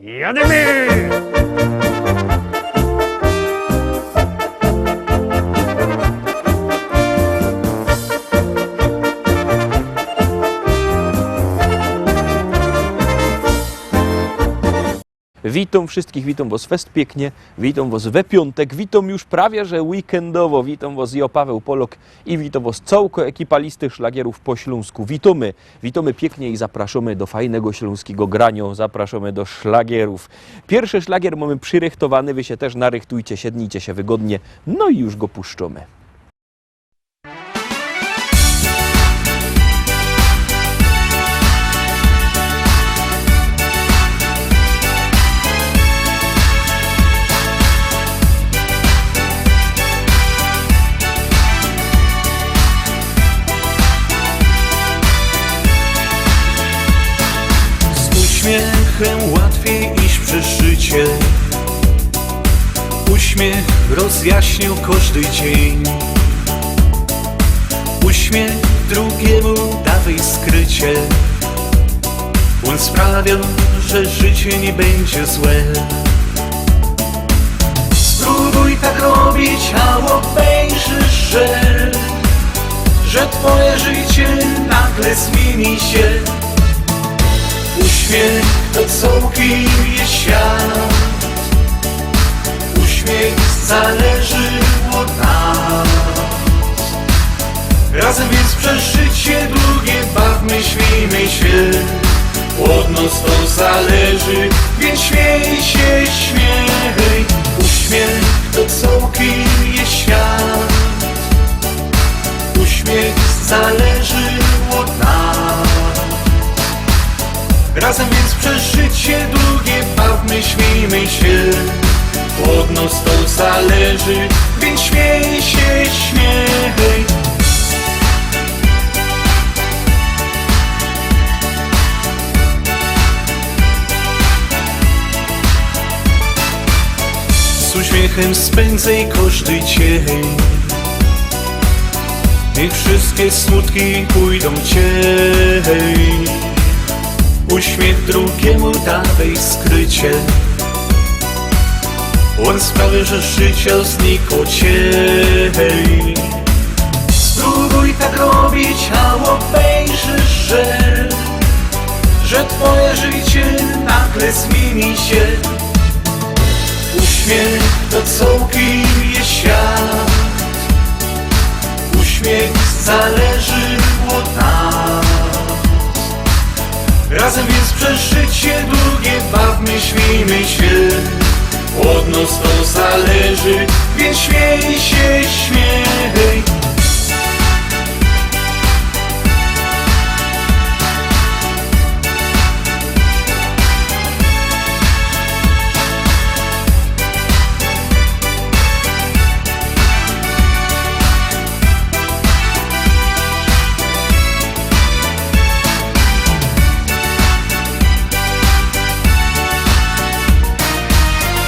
Jademy! Witam wszystkich, witam was fest pięknie, witam was we piątek, witam już prawie że weekendowo, witam was ja Paweł Polok i witam was całko ekipa listy szlagierów po śląsku. Witamy pięknie i zapraszamy do fajnego śląskiego grania, zapraszamy do szlagierów. Pierwszy szlagier mamy przyrychtowany, wy się też narychtujcie, siednijcie się wygodnie, no i już go puszczamy. Uśmiechem łatwiej iść przez życie. Uśmiech rozjaśnił każdy dzień. Uśmiech drugiemu dawaj skrycie. On sprawia, że życie nie będzie złe. Spróbuj tak robić, a obejrzysz, że twoje życie nagle zmieni się. Uśmiech to całkiem jest świat. Uśmiech zależy od nas. Razem więc przez życie długie bawmy, śmiejmy się. Od nas to zależy, więc śmiej się, śmiej. Uśmiech to całkiem jest świat. Uśmiech zależy od nas. Razem więc przez życie długie bawmy, śmiejmy się. Od nas to zależy, więc śmiej się, śmiej. Z uśmiechem spędzaj każdy dzień. Niech wszystkie smutki pójdą cień. Uśmiech drugiemu dawaj skrycie. On sprawi, że życie znikło cień. Spróbuj tak robić, a obejrzysz, że twoje życie nagle zmieni się. Uśmiech to całkiem jest świat. Uśmiech zależy od nas. Razem więc przez życie długie bawmy, śmiejmy się. Od nas to zależy, więc śmiej się, śmiej.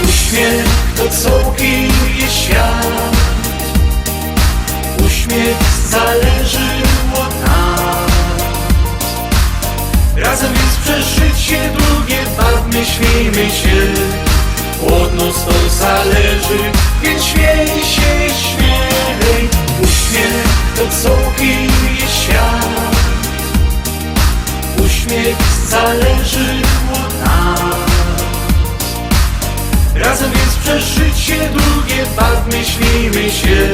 Uśmiech to całkiem jest świat. Uśmiech zależy od nas. Razem więc przez życie długie bawmy, śmiejmy się. Od nas to zależy, więc śmiej się, śmiej. Uśmiech to całkiem jest świat. Uśmiech zależy od nas. Razem więc przez życie długie bawmy, śmiejmy się.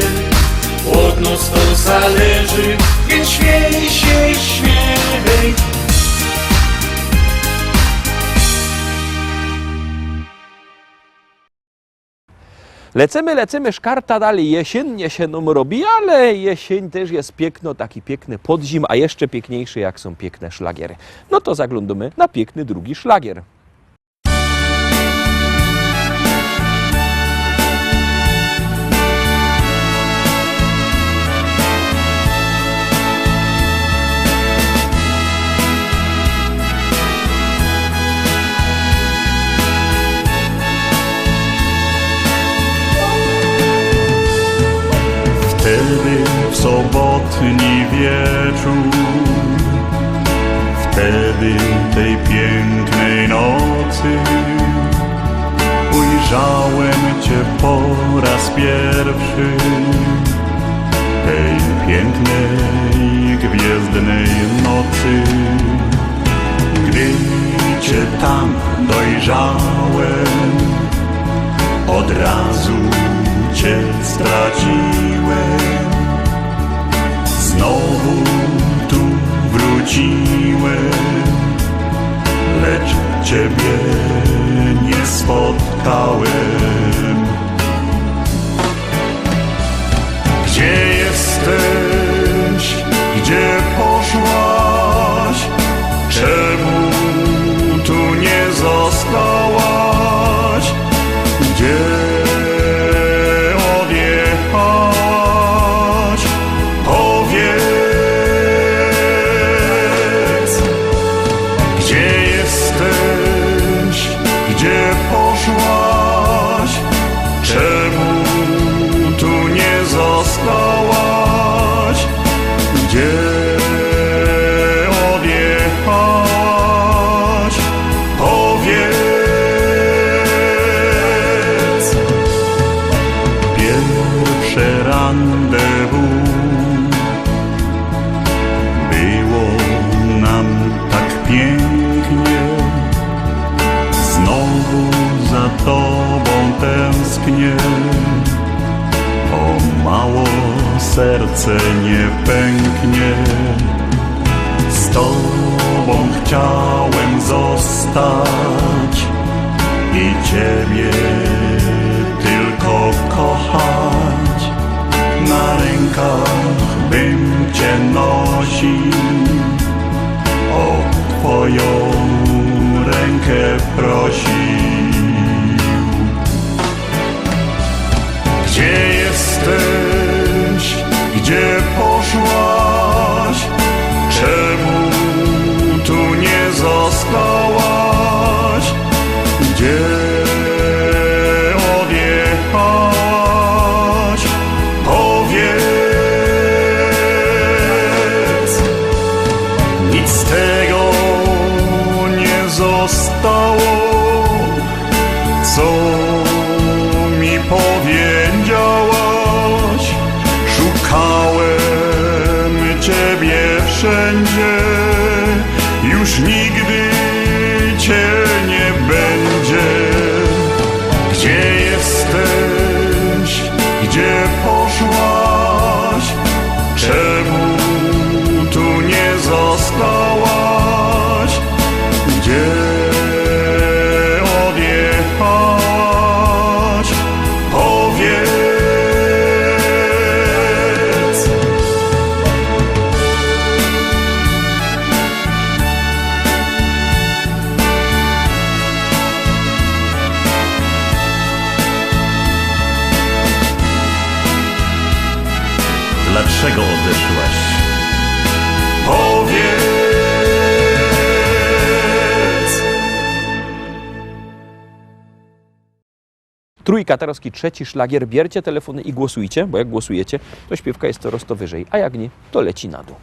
Od nas to zależy, więc śmiej się, śmiej. Lecimy, szkarta dalej, jesiennie się nam robi, ale jesień też jest piękno, taki piękny podzim, a jeszcze piękniejszy jak są piękne szlagiery. No to zaglądamy na piękny drugi szlagier. Wtedy w sobotni wieczór, wtedy tej pięknej nocy Ujrzałem Cię po raz pierwszy tej pięknej, gwiezdnej nocy. Gdy Cię tam dojrzałem, od razu Cię straciłem. Znowu tu wróciłem, lecz Ciebie nie spotkałem. Gdzie jesteś? Gdzie poszłaś? Czemu tu nie zostałaś? Gdzie odjechałaś? Powiedz. Gdzie jesteś? Gdzie poszłaś? Czemu tu nie zostałaś? Gdzie odjechałaś? Powiedz. Pierwsze rendezvous było nam tak pięknie. Znowu za Tobą tęsknię. O mało serce nie pęknie. Z Tobą chciałem zostać i Ciebie tylko kochać. Na rękach bym Cię nosił, o Twoją rękę prosił. Gdzie jesteś? Gdzie poszłaś? Czemu tu nie zostałaś? Gdzie odjechałaś? Powiedz. Nic z tego nie zostało, co mi powiedziałaś. Szukałem Ciebie wszędzie, już nigdy Cię nie będzie. Gdzie jesteś? Gdzie poszłaś? Czemu tu nie zostałaś? Gdzie odjechałaś? Powiedz. Dlaczego odeszłaś? Powiedz. Trójka, Tarowski, trzeci szlagier. Bierzcie telefony i głosujcie, bo jak głosujecie, to śpiewka jest coraz to wyżej, a jak nie, to leci na dół.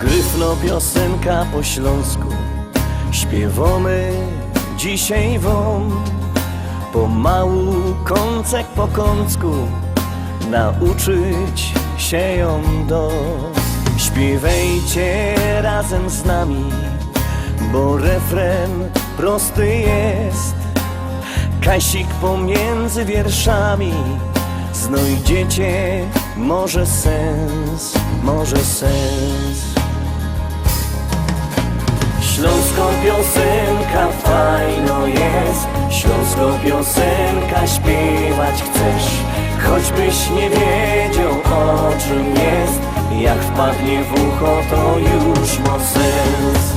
Gryfno piosenka po śląsku, śpiewamy dzisiaj wam. Pomału, kącek po kącku, nauczyć się ją do. Śpiewajcie razem z nami, bo refren prosty jest. Kasik pomiędzy wierszami, znajdziecie może sens, może sens. Śląsko piosenka fajno jest, śląsko piosenka śpiewać chcesz. Choćbyś nie wiedział o czym jest, jak wpadnie w ucho to już ma sens.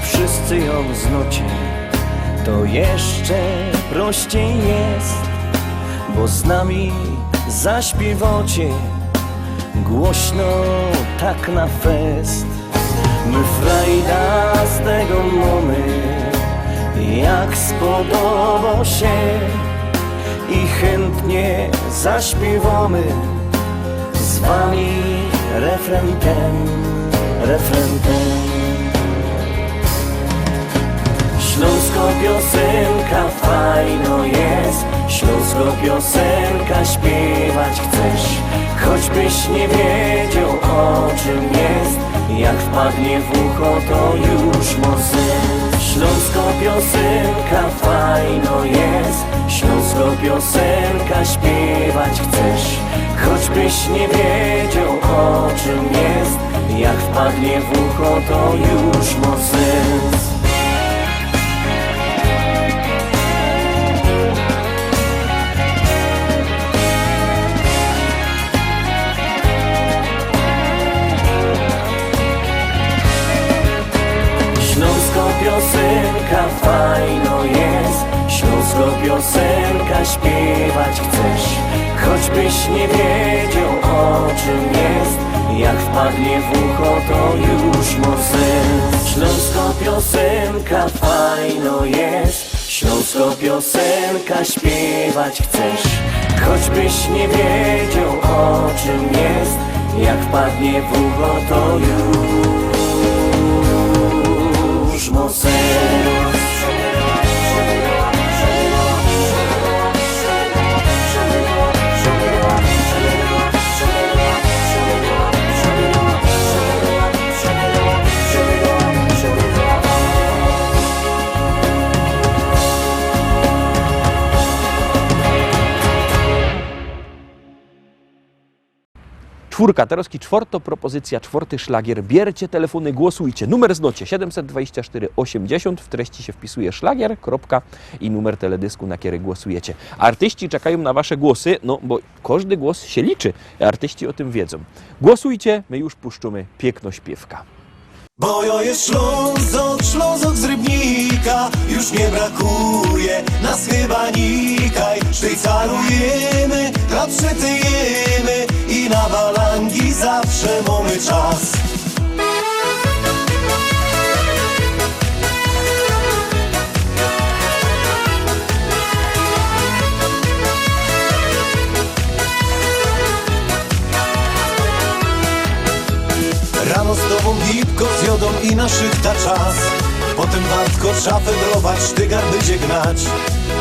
wszyscy ją znocie, to jeszcze prościej jest, bo z nami zaśpiewacie głośno tak na fest. My frajda z tego mamy, jak spodoba się, i chętnie zaśpiewamy z wami refren ten. Śląsko piosenka fajno jest, śląsko piosenka śpiewać chcesz, choćbyś nie wiedział o czym jest, jak wpadnie w ucho to już może. Śląsko piosenka fajno jest, śląsko piosenka śpiewać chcesz, choćbyś nie wiedział o czym jest, jak wpadnie w ucho to już ma sens. Śląsko piosenka fajno jest, śląsko piosenka śpiewać chcesz, choćbyś nie wiedział o czym jest, jak wpadnie w ucho to już ma sens. Śląsko piosenka fajno jest, śląsko piosenka śpiewać chcesz, choćbyś nie wiedział o czym jest, jak wpadnie w ucho to już ma sens. Czwórka, teraz czwarta propozycja, czwarty szlagier. Biercie telefony, głosujcie. Numer znocie 724 80, w treści się wpisuje szlagier, kropka i numer teledysku, na który głosujecie. Artyści czekają na wasze głosy, no bo każdy głos się liczy. Artyści o tym wiedzą. Głosujcie, my już puszczamy piękno śpiewka. Bo ja jest Ślązok z Rybnika, już nie brakuje nas chyba nikaj. Szwajcarujemy, chleb przytyjemy i na balangi zawsze mamy czas. Rano z tobą gipko zjodą i na szychta czas. Potem wartko szafę brować, sztygar będzie gnać.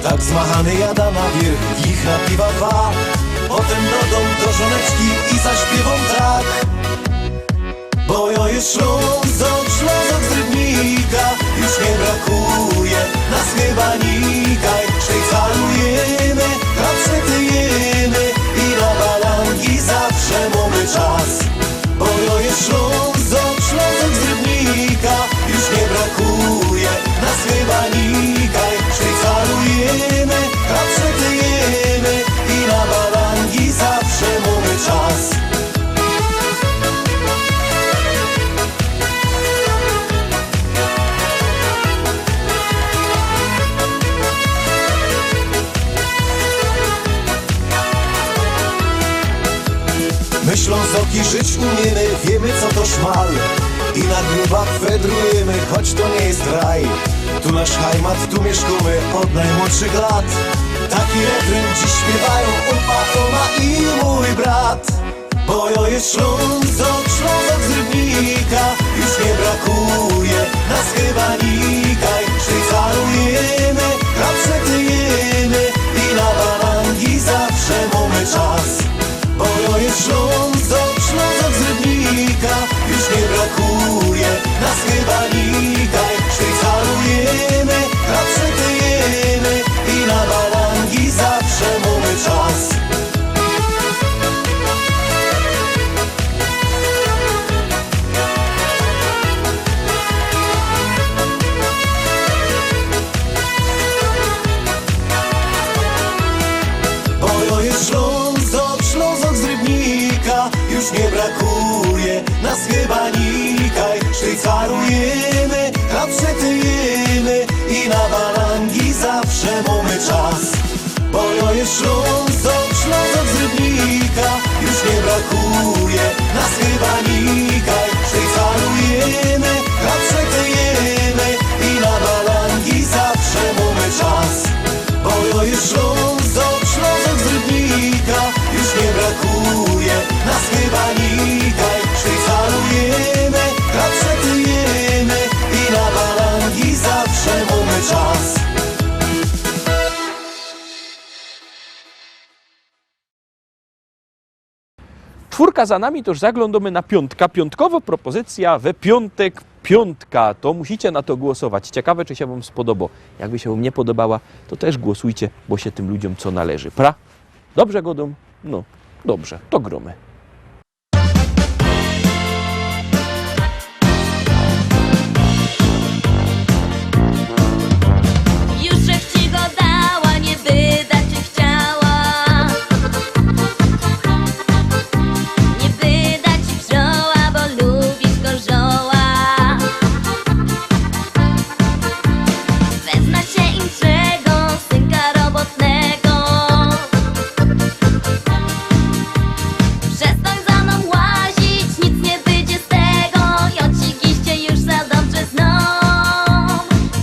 Tak zmachany jada na wierzch, ich na piwa dwa. Potem do dom do żoneczki i zaśpiewą tak. Bo ja jest Ślązok z Rybnika, już nie brakuje nas chyba nikaj. Szwajcarujemy, chleb przytyjemy i na balangi zawsze mamy czas. Bo ja jest Ślązok z Rybnika, już nie brakuje nas chyba nikaj. Szwajcarujemy, chleb przytyjemy i na balangi zawsze mamy czas. My Ślązoki żyć umiemy, wiemy co to szmal. I na grubach wędrujemy, choć to nie jest raj. Tu nasz heimat, tu mieszkamy od najmłodszych lat. Taki refren dziś śpiewają opa, Toma i mój brat. Bo ja jest Ślązok z Rybnika, już nie brakuje nas chyba nikaj. Szwajcarujemy, chleb przytyjemy i na balangi zawsze mamy czas. Bo ja jest Ślązok z Rybnika, już nie brakuje nas chyba nikaj. Szwajcarujemy, chleb przytyjemy i na balangi zawsze mamy czas. Bo ja jest Ślązok z Rybnika, już nie brakuje nas chyba nikaj. Szwajcarujemy, przetyjemy i na balangi zawsze mamy czas. Bo jo jest Ślązok, Ślązok z Rybnika, już nie brakuje nas chyba nikaj. Szwajcarujemy, a przetyjemy i na balangi zawsze mamy czas. Bo jo jest Ślązok, Ślązok z Rybnika, już nie brakuje nas chyba nikaj. Szwajcarujemy, a przetyjemy i na balangi zawsze mamy czas. Czwórka za nami, to już zaglądamy na piątka. Piątkowa propozycja we piątek, piątka. To musicie na to głosować. Ciekawe, czy się wam spodoba. Jakby się wam nie podobała, to też głosujcie, bo się tym ludziom co należy. Pra? Dobrze godą? No, dobrze, to gromy. Już żech ci go dała, nie wydać czy chciała. Nie wydać ci wrzoła, bo lubisz gorzoła. Wezna się inczego, synka robotnego. Przestań za mną łazić, nic nie wyjdzie z tego. Ja ci giście już za dobrze znam.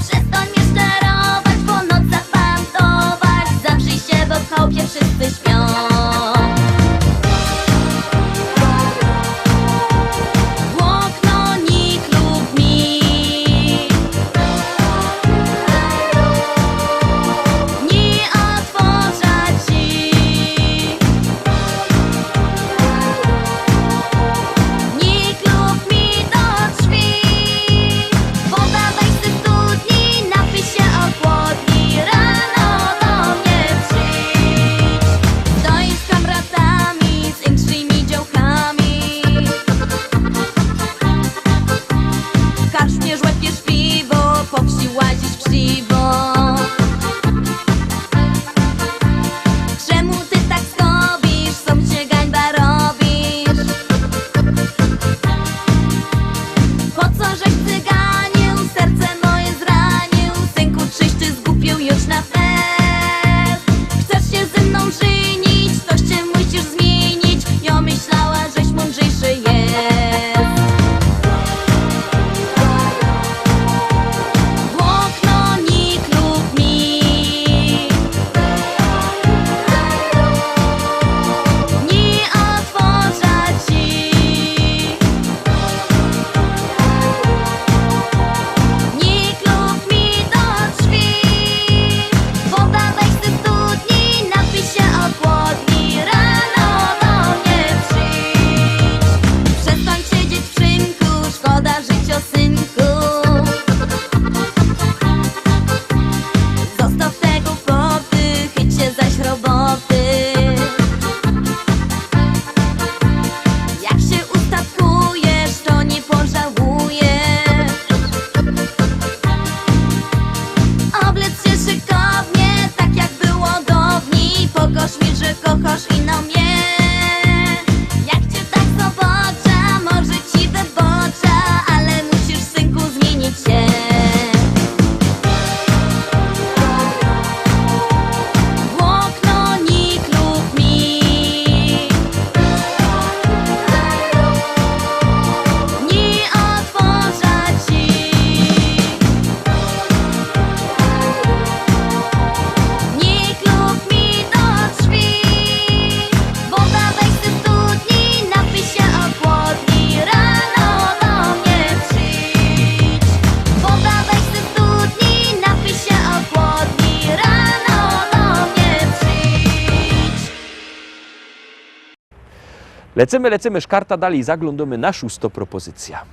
Przestań mnie szczerować, po nocach pantować. Zaprzyj się, bo w chałupie wszyscy śpią. Łokno nikt lub mi. Nie otworzę ci. Nikt lub mi do drzwi. Woda weź ze studni, napij się ochłodni. Rano do mnie przyjdź. Stoisz z kamratami, z większymi działkami. W karczmie żłepiesz piwo, po wsi łazisz krzywo. Czemu ty tak skobisz, są cię gańba robisz? Po co żeś cyganił, serce moje zranił? Synku, czyś ty zgłupił już na fel? Chcesz się ze mną żenić, toś cię musisz zmienić. Ja myślała, żeś mądrzejszy jest. Łokno nikt lub mi. Nie otworzę ci. Nikt lub mi do drzwi. Woda weź ze studni, napij się ochłodni. Rano do mnie przyjdź. Przestań siedzieć w szynku, szkoda żyć o synku. Zostaw tego poty, chyć się zaś roboty. Jak się ustawkujesz, to nie pożałujesz. Oblec się szykownie, tak jak było dawniej. Pokaż mi, że kochasz ino mnie. Jak cię tak zobaczę, może ci wyboczę, ale musisz, synku, zmienić się. Łokno nikt lub mi. Nie otworzę ci. Nikt lub mi do drzwi. Woda weź ze studni, napij się ochłodni. Rano do mnie przyjdź. Woda weź ze studni, napij się ochłodni. Rano do mnie przyjdź. Lecimy, szkarta dalej, zaglądamy na szóstą propozycja.